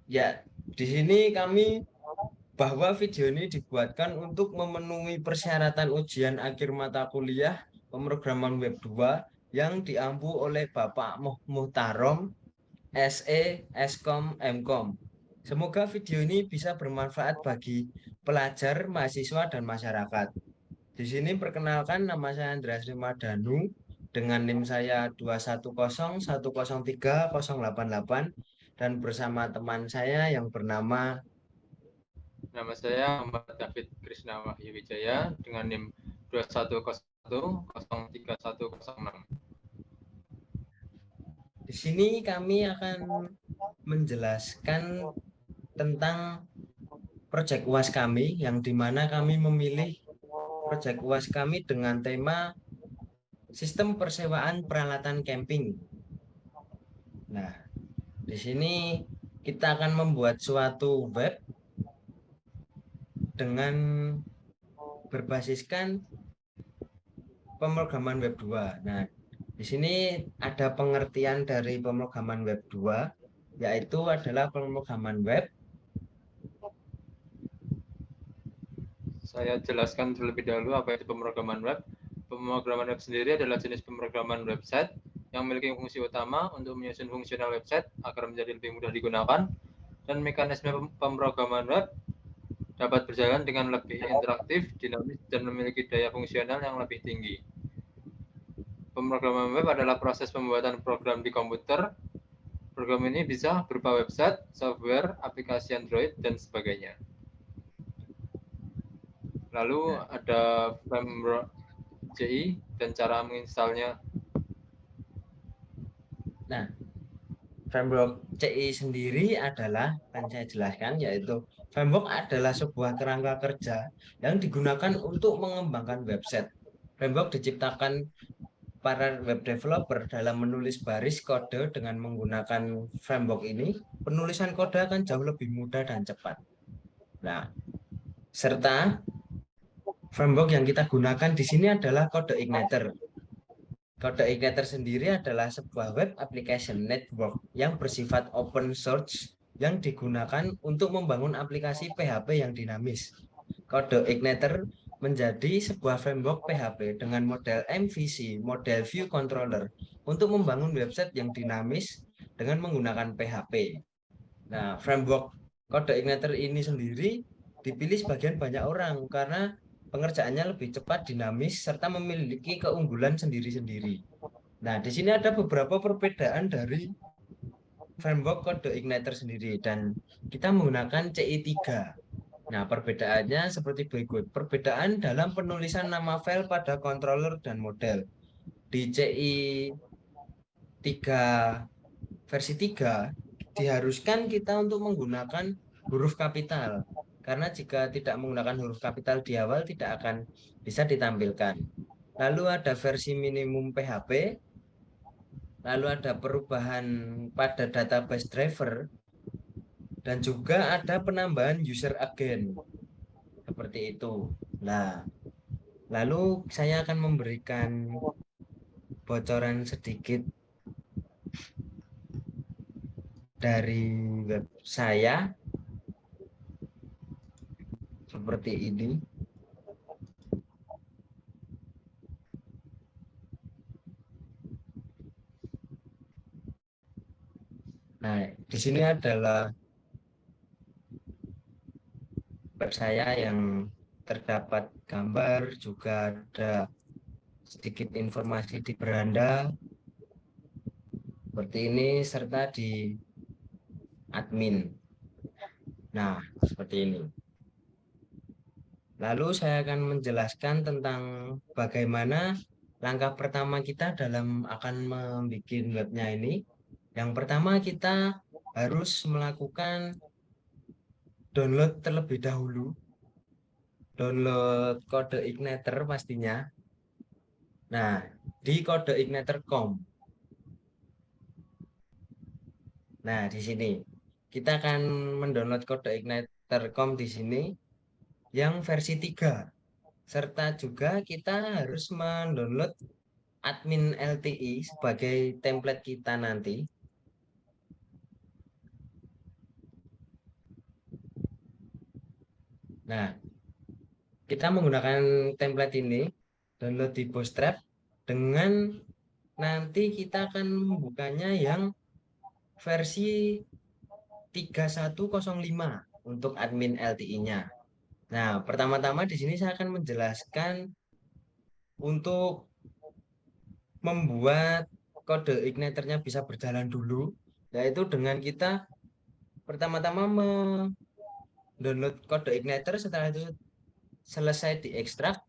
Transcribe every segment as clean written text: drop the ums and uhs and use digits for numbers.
Ya, di sini kami bahwa video ini dibuatkan untuk memenuhi persyaratan ujian akhir mata kuliah pemrograman web 2 yang diampu oleh Bapak Muhtarom, SE, Eskom, Mkom. Semoga video ini bisa bermanfaat bagi pelajar, mahasiswa, dan masyarakat. Di sini perkenalkan, nama saya Andreas Rimadanu dengan NIM saya 210103038 dan bersama teman saya yang bernama. Nama saya Muhammad David Krisna Wahyu Wijaya dengan NIM 210103106. Di sini kami akan menjelaskan tentang proyek UAS kami, yang dimana kami memilih proyek UAS kami dengan tema sistem persewaan peralatan camping. Nah, di sini kita akan membuat suatu web dengan berbasiskan pemrograman web 2. Nah, di sini ada pengertian dari pemrograman web 2, yaitu adalah pemrograman web. Saya jelaskan terlebih dahulu apa itu pemrograman web. Pemrograman web sendiri adalah jenis pemrograman website yang memiliki fungsi utama untuk menyusun fungsional website agar menjadi lebih mudah digunakan, dan mekanisme pemrograman web dapat berjalan dengan lebih interaktif, dinamis, dan memiliki daya fungsional yang lebih tinggi. Pemrograman web adalah proses pembuatan program di komputer. Program ini bisa berupa website, software, aplikasi Android, dan sebagainya. Lalu Nah, ada framework CI dan cara menginstalnya. nah, framework CI sendiri adalah, kan saya jelaskan, yaitu framework adalah sebuah kerangka kerja yang digunakan untuk mengembangkan website. Framework diciptakan para web developer dalam menulis baris kode. Dengan menggunakan framework ini, penulisan kode akan jauh lebih mudah dan cepat. Nah, serta framework yang kita gunakan di sini adalah Kode Igniter. Kode Igniter sendiri adalah sebuah web application network yang bersifat open source yang digunakan untuk membangun aplikasi PHP yang dinamis. Kode Igniter menjadi sebuah framework PHP dengan model MVC, model View Controller, untuk membangun website yang dinamis dengan menggunakan PHP. Nah, framework Kode Igniter ini sendiri dipilih sebagian banyak orang karena pengerjaannya lebih cepat, dinamis, serta memiliki keunggulan sendiri-sendiri. Nah, di sini ada beberapa perbedaan dari framework Kode Igniter sendiri, dan kita menggunakan CI3. Nah, perbedaannya seperti berikut. Perbedaan dalam penulisan nama file pada controller dan model. Di CI3 versi 3 diharuskan kita untuk menggunakan huruf kapital. Karena jika tidak menggunakan huruf kapital di awal tidak akan bisa ditampilkan. Lalu ada versi minimum PHP, lalu ada perubahan pada database driver, dan juga ada penambahan user agent. Seperti itu. Nah, lalu saya akan memberikan bocoran sedikit dari web saya seperti ini. Nah, di sini adalah web saya yang terdapat gambar, juga ada sedikit informasi di beranda seperti ini, serta di admin. Nah, seperti ini. Lalu saya akan menjelaskan tentang bagaimana langkah pertama kita dalam akan membuat webnya ini. Yang pertama, kita harus melakukan download terlebih dahulu. Download kode Igniter pastinya. Nah, di kode Igniter.com. Nah, di sini kita akan mendownload kode Igniter.com di sini yang versi 3. Serta juga kita harus mendownload admin LTI sebagai template kita nanti. Nah, kita menggunakan template ini, download di Bootstrap, dengan nanti kita akan membukanya yang versi 3105 untuk admin LTI-nya. Nah, pertama-tama di sini saya akan menjelaskan untuk membuat kode igniternya bisa berjalan dulu, yaitu dengan kita pertama-tama mendownload kode igniter. Setelah itu selesai diekstrak,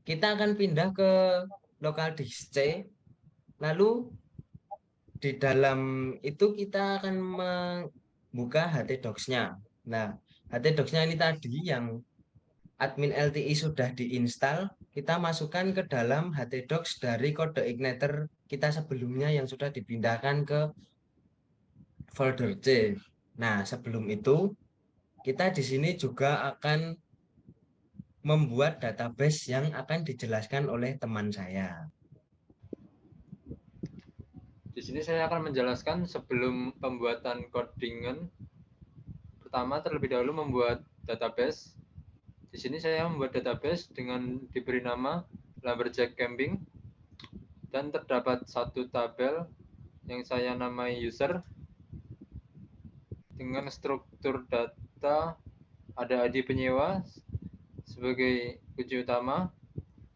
kita akan pindah ke local disk C, lalu di dalam itu kita akan membuka htdocs-nya. Nah, htdocs-nya ini tadi yang admin LTI sudah diinstal, kita masukkan ke dalam htdocs dari kode igniter kita sebelumnya yang sudah dipindahkan ke folder C. Nah, sebelum itu kita di sini juga akan membuat database yang akan dijelaskan oleh teman saya. Di sini saya akan menjelaskan sebelum pembuatan codingan. Pertama, terlebih dahulu membuat database. Di sini saya membuat database dengan diberi nama Lumberjack Camping, dan terdapat satu tabel yang saya namai user dengan struktur data. Ada ID penyewa sebagai kunci utama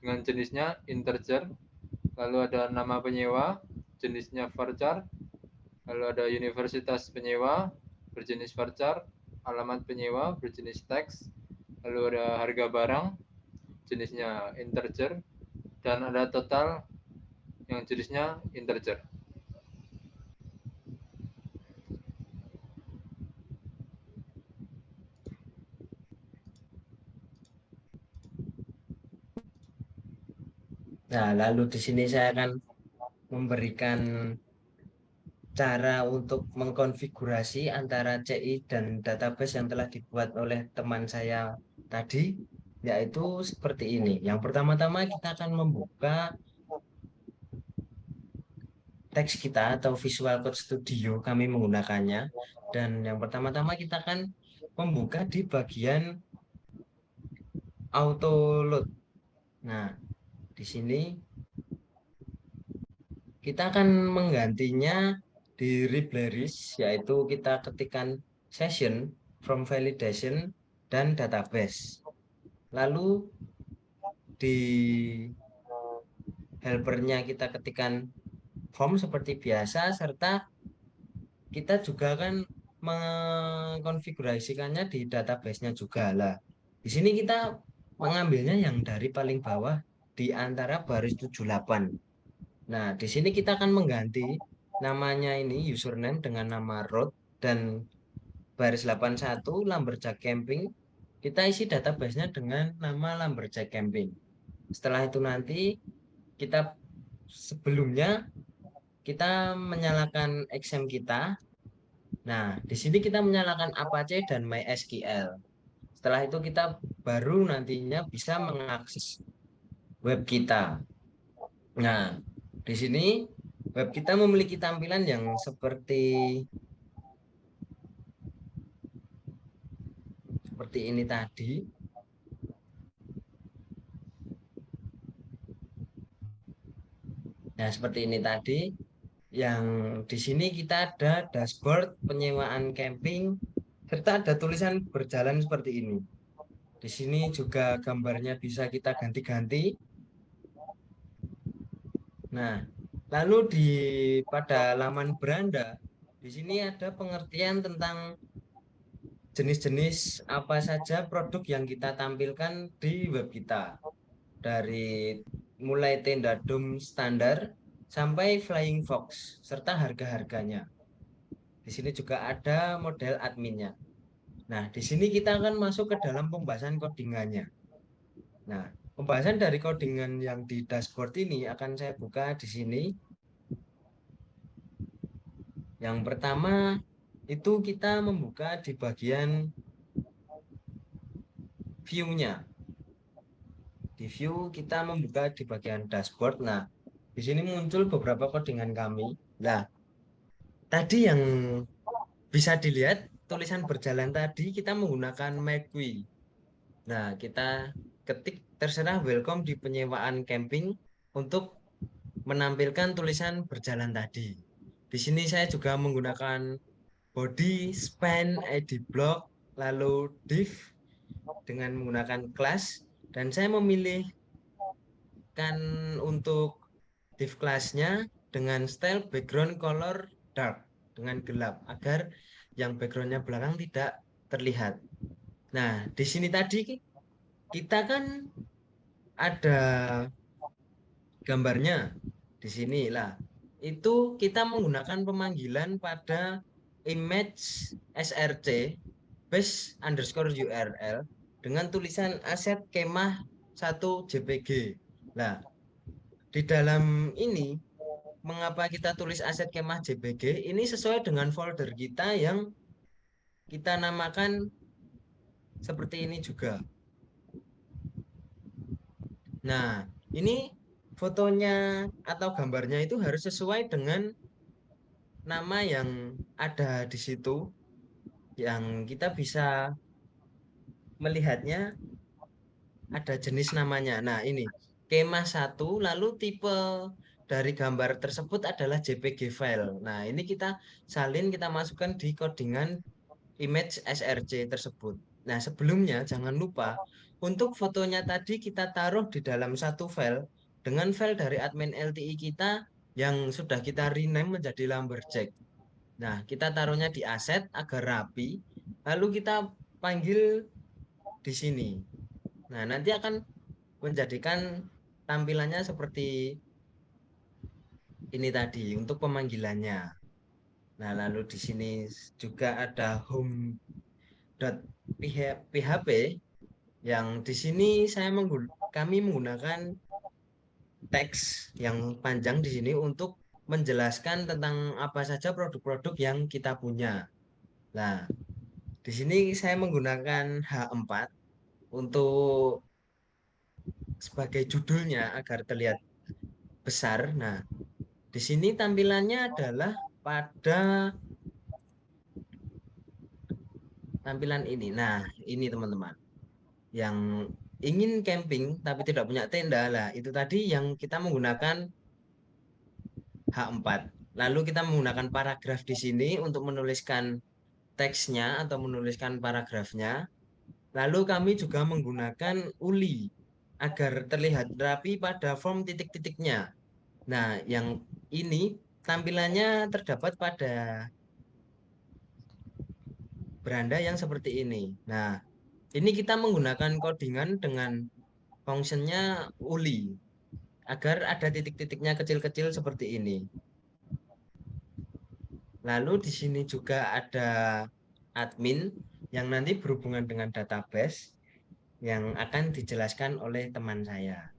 dengan jenisnya integer, lalu ada nama penyewa, jenisnya varchar, lalu ada universitas penyewa berjenis varchar, alamat penyewa berjenis teks, lalu ada harga barang jenisnya integer, dan ada total yang jenisnya integer. Nah, lalu di sini saya akan memberikan cara untuk mengkonfigurasi antara CI dan database yang telah dibuat oleh teman saya tadi, yaitu seperti ini. Yang pertama-tama kita akan membuka teks kita atau Visual Code Studio, kami menggunakannya. Dan yang pertama-tama kita akan membuka di bagian auto load. Nah, di sini kita akan menggantinya di libraries, yaitu kita ketikkan session, from validation, dan database. Lalu di helpernya kita ketikkan form seperti biasa, serta kita juga akan mengkonfigurasikannya di database-nya juga lah. Di sini kita mengambilnya yang dari paling bawah di antara baris 78. Nah, di sini kita akan mengganti namanya ini username dengan nama root, dan baris 81 Lumberjack Camping kita isi database-nya dengan nama Lumberjack Camping. Setelah itu nanti kita sebelumnya kita menyalakan exam kita. Nah, di sini kita menyalakan Apache dan MySQL. Setelah itu kita baru nantinya bisa mengakses web kita. Nah, di sini web kita memiliki tampilan yang seperti ini tadi. Nah, seperti ini tadi. Yang di sini kita ada dashboard penyewaan camping, serta ada tulisan berjalan seperti ini. Di sini juga gambarnya bisa kita ganti-ganti. Nah, lalu pada laman beranda, di sini ada pengertian tentang jenis-jenis apa saja produk yang kita tampilkan di web kita. Dari mulai tenda dom standar sampai Flying Fox, serta harga-harganya. Di sini juga ada model adminnya. Nah, di sini kita akan masuk ke dalam pembahasan codingannya. Nah, pembahasan dari codingan yang di dashboard ini akan saya buka di sini. Yang pertama itu kita membuka di bagian view-nya. Di view kita membuka di bagian dashboard. Nah, di sini muncul beberapa codingan kami. Nah, tadi yang bisa dilihat tulisan berjalan tadi kita menggunakan McQueen. Nah, kita ketik terserah welcome di penyewaan camping untuk menampilkan tulisan berjalan tadi. Di sini saya juga menggunakan body, span, ID block, lalu div dengan menggunakan class, dan saya memilihkan untuk div classnya dengan style background color dark, dengan gelap, agar yang backgroundnya belakang tidak terlihat. Nah, di sini tadi kita kan ada gambarnya di sini lah. Itu kita menggunakan pemanggilan pada image src base underscore URL dengan tulisan aset kemah 1 JPG. Nah, di dalam ini mengapa kita tulis aset kemah JPG ini sesuai dengan folder kita yang kita namakan seperti ini juga. Nah, ini fotonya atau gambarnya itu harus sesuai dengan nama yang ada di situ, yang kita bisa melihatnya ada jenis namanya. Nah, ini kemah 1, lalu tipe dari gambar tersebut adalah JPG file. Nah, ini kita salin, kita masukkan di codingan image src tersebut. Nah, sebelumnya jangan lupa untuk fotonya tadi kita taruh di dalam satu file dengan file dari admin LTI kita yang sudah kita rename menjadi Lumberjack. Nah, kita taruhnya di aset agar rapi, lalu kita panggil di sini. Nah, nanti akan menjadikan tampilannya seperti ini tadi untuk pemanggilannya. Nah, lalu di sini juga ada home.php yang di sini kami menggunakan teks yang panjang di sini untuk menjelaskan tentang apa saja produk-produk yang kita punya. Nah, di sini saya menggunakan H4 untuk sebagai judulnya agar terlihat besar. Nah, di sini tampilannya adalah pada tampilan ini. Nah, ini teman-teman. Yang ingin camping tapi tidak punya tenda lah, itu tadi yang kita menggunakan H4. Lalu kita menggunakan paragraf di sini untuk menuliskan teksnya atau menuliskan paragrafnya. Lalu kami juga menggunakan uli agar terlihat rapi pada form titik-titiknya. Nah, yang ini tampilannya terdapat pada beranda yang seperti ini. Nah, ini kita menggunakan codingan dengan fungsinya uli agar ada titik-titiknya kecil-kecil seperti ini. Lalu di sini juga ada admin yang nanti berhubungan dengan database yang akan dijelaskan oleh teman saya.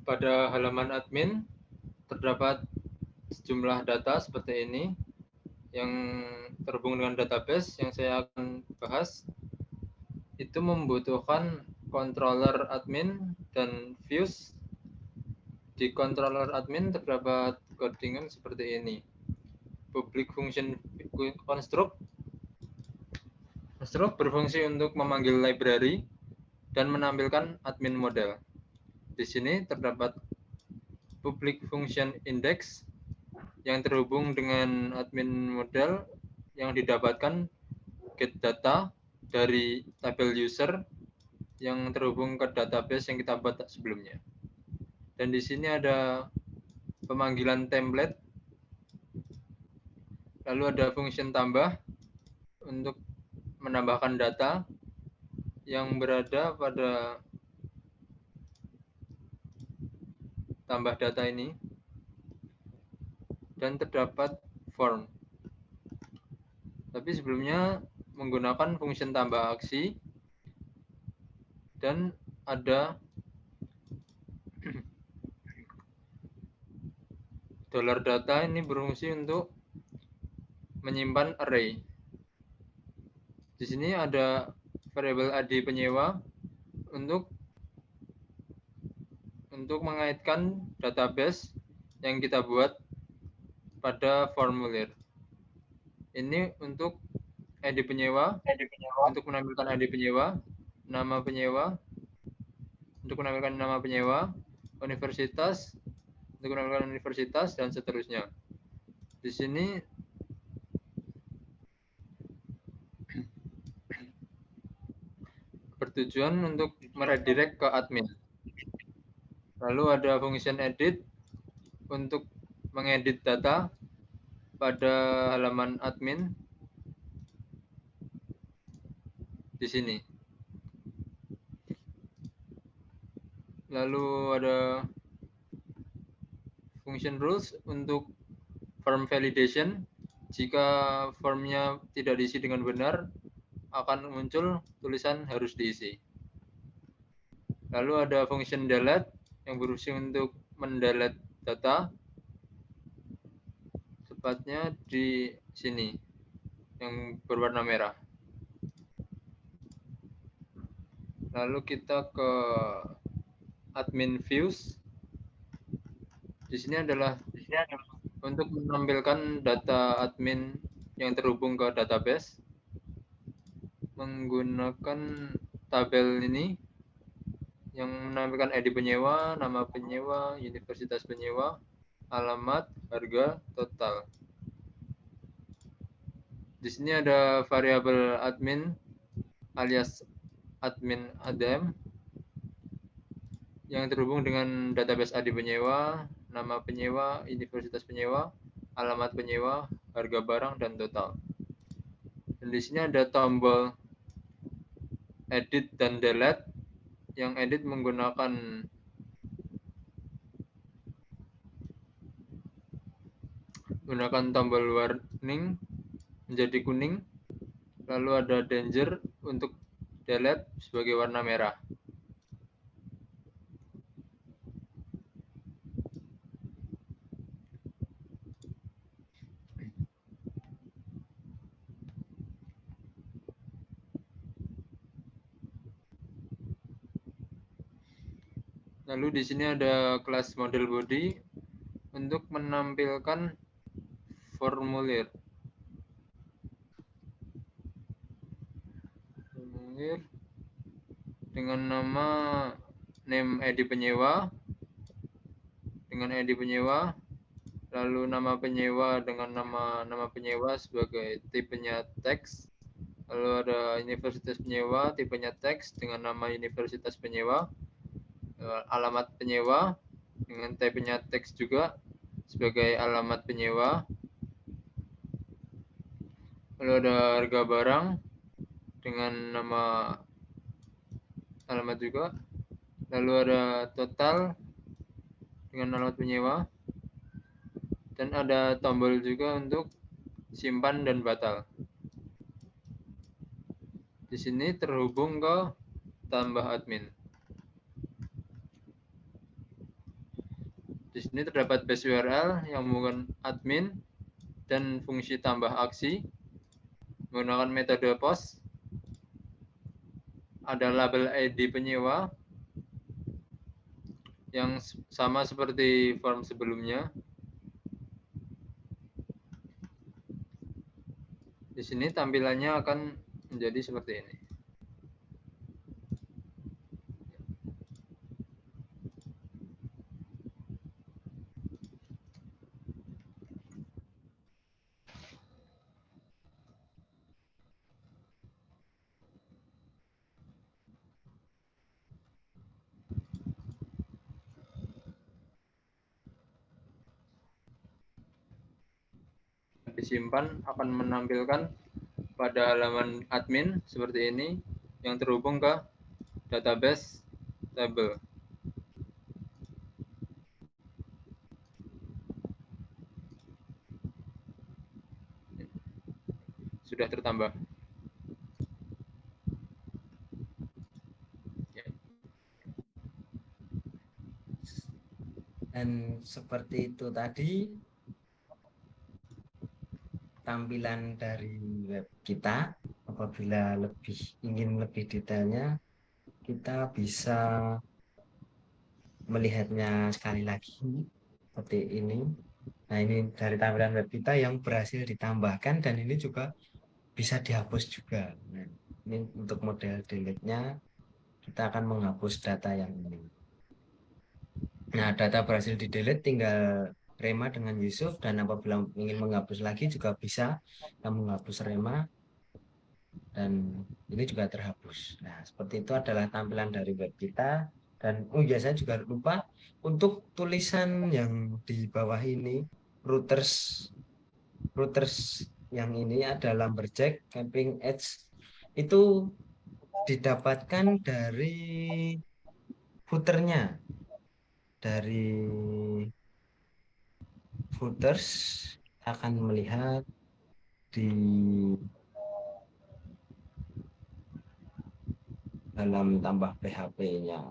Pada halaman admin terdapat sejumlah data seperti ini yang terhubung dengan database yang saya akan bahas. Itu membutuhkan controller admin dan views. Di controller admin terdapat codingan seperti ini. Public function construct berfungsi untuk memanggil library dan menampilkan admin model. Di sini terdapat public function index yang terhubung dengan admin model yang didapatkan get data dari tabel user yang terhubung ke database yang kita buat sebelumnya. Dan di sini ada pemanggilan template, lalu ada function tambah untuk menambahkan data yang berada pada tambah data ini, dan terdapat form. Tapi sebelumnya menggunakan function tambah aksi, dan ada $data ini berfungsi untuk menyimpan array. Di sini ada variabel ID penyewa untuk mengaitkan database yang kita buat pada formulir. Ini untuk ID penyewa untuk menampilkan ID penyewa, nama penyewa untuk menampilkan nama penyewa, universitas untuk menampilkan universitas, dan seterusnya. Di sini bertujuan untuk meredirect ke admin. Lalu ada function edit untuk mengedit data pada halaman admin di sini. Lalu ada function rules untuk form validation. Jika formnya tidak diisi dengan benar, akan muncul tulisan harus diisi. Lalu ada function delete yang berfungsi untuk mendelete data, tepatnya di sini yang berwarna merah. Lalu kita ke admin views. Di sini adalah untuk menampilkan data admin yang terhubung ke database menggunakan tabel ini yang menampilkan ID penyewa, nama penyewa, universitas penyewa, alamat, harga, total. Di sini ada variabel admin alias admin ADM yang terhubung dengan database ID penyewa, nama penyewa, universitas penyewa, alamat penyewa, harga barang, dan total. Dan di sini ada tombol edit dan delete. Yang edit menggunakan tombol warning menjadi kuning. Lalu ada danger untuk delete sebagai warna merah. Lalu di sini ada kelas model body untuk menampilkan formulir. Dengan nama name ID penyewa, dengan ID penyewa, lalu nama penyewa dengan nama penyewa sebagai tipenya teks. Lalu ada universitas penyewa, tipenya teks dengan nama universitas penyewa. Alamat penyewa dengan tipenya teks juga sebagai alamat penyewa. Lalu ada harga barang dengan nama alamat juga. Lalu ada total dengan alamat penyewa. Dan ada tombol juga untuk simpan dan batal. Di sini terhubung ke tambah admin. Di sini terdapat base URL yang menggunakan admin dan fungsi tambah aksi menggunakan metode post. Ada label ID penyewa yang sama seperti form sebelumnya. Di sini tampilannya akan menjadi seperti ini. Disimpan akan menampilkan pada halaman admin seperti ini yang terhubung ke database table. Sudah tertambah. Dan seperti itu tadi tampilan dari web kita. Apabila ingin lebih detailnya, kita bisa melihatnya sekali lagi seperti ini. Nah, ini dari tampilan web kita yang berhasil ditambahkan, dan ini juga bisa dihapus juga. Nah, ini untuk model delete-nya kita akan menghapus data yang ini. Nah, data berhasil di delete tinggal Rema dengan Yusuf, dan apabila ingin menghapus lagi juga bisa kita menghapus Rema dan ini juga terhapus. Nah, seperti itu adalah tampilan dari web kita. Dan oh ya, saya juga lupa untuk tulisan yang di bawah ini, routers routers yang ini ada lumberjack camping edge, itu didapatkan dari footernya, dari footers akan melihat di dalam tambah PHP-nya.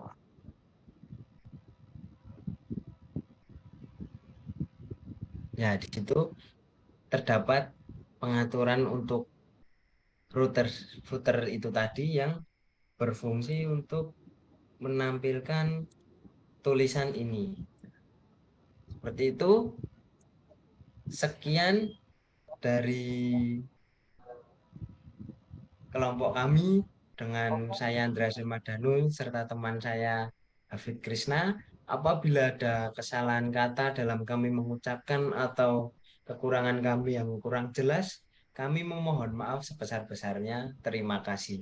Ya, di situ terdapat pengaturan untuk router footer itu tadi yang berfungsi untuk menampilkan tulisan ini. Seperti itu. Sekian dari kelompok kami dengan saya Andra Madanu serta teman saya Hafid Krisna. Apabila ada kesalahan kata dalam kami mengucapkan atau kekurangan kami yang kurang jelas, kami memohon maaf sebesar-besarnya. Terima kasih.